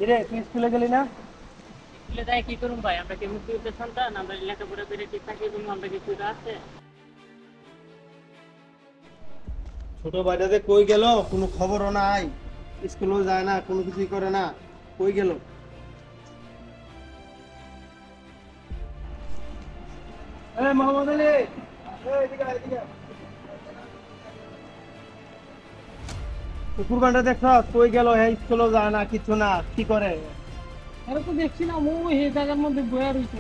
রে তুই স্কুলে গেলি না? স্কুলে যাই কি করুম ভাই, আমরা কি মুক্তিযুদ্ধের সন্তান? আমরা লেখাপড়া করে ঠিক থাকি এবং আমরা কিছু আছে। ছোট ভাইটা যে কই গেল, কোনো খবরও নাই। স্কুলেও যায় না, কোনো কিছুই করে না। কই গেল? মোহাম্মদ আলী, এদিকে আয়, এদিকে আয়। কুকুর বান্ডা দেখছ কই গেল? হ্যাঁ, স্কুলেও যায় না, কিছু না, কি করে? আরে তো দেখছি না, ও এই জায়গার মধ্যে বয়া রয়েছে।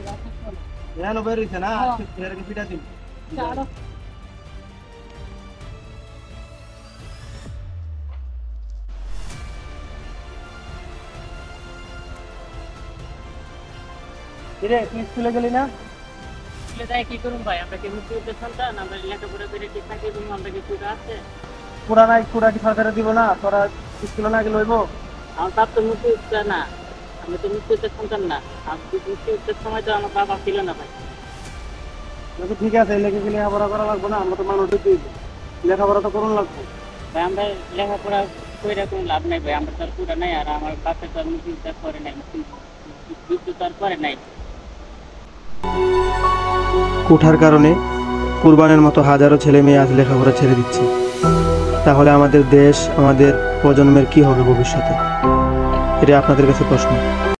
হ্যাঁ, বের হইছে না, হ্যাঁ। এরকে পিটা দিন। রে তুই স্কুলে গেলি না? স্কুলে যাই কি করুম ভাই, আমরা কি মুক্তিযুদ্ধের সন্তান? আমরা লেখাপড়া করে ঠিক থাকি এবং আমরা কিছু আছে। পুরা নাই, পুরা কি সরকারে দিব না? তোরা স্কুলে না গেলে হইব? আমার বাপ তো মুক্তিযুদ্ধ না, আমি তো মুক্তিযুদ্ধের সন্তান না। আমি মুক্তিযুদ্ধের সময় তো আমার বাবা ছিল না ভাই। তো ঠিক আছে, লেগে গেলে লেখাপড়া করা লাগবে না? আমরা তো মানুষ হইতেই হবে। লেখাপড়া তো করুন লাগবে। ভাই আমরা লেখাপড়া করে কোনো লাভ নাই ভাই, আমরা তো আর পুরা নাই। আর আমার বাপে তো আর মুক্তিযুদ্ধ করে নাই, মুক্তিযুদ্ধ তো আর করে নাই। কোঠার কারণে কুরবানের মতো হাজারো ছেলে মেয়ে আজ লেখাপড়া ছেড়ে দিচ্ছে। তাহলে আমাদের দেশ, আমাদের প্রজন্মের কি হবে ভবিষ্যতে? এটা আপনাদের কাছে প্রশ্ন।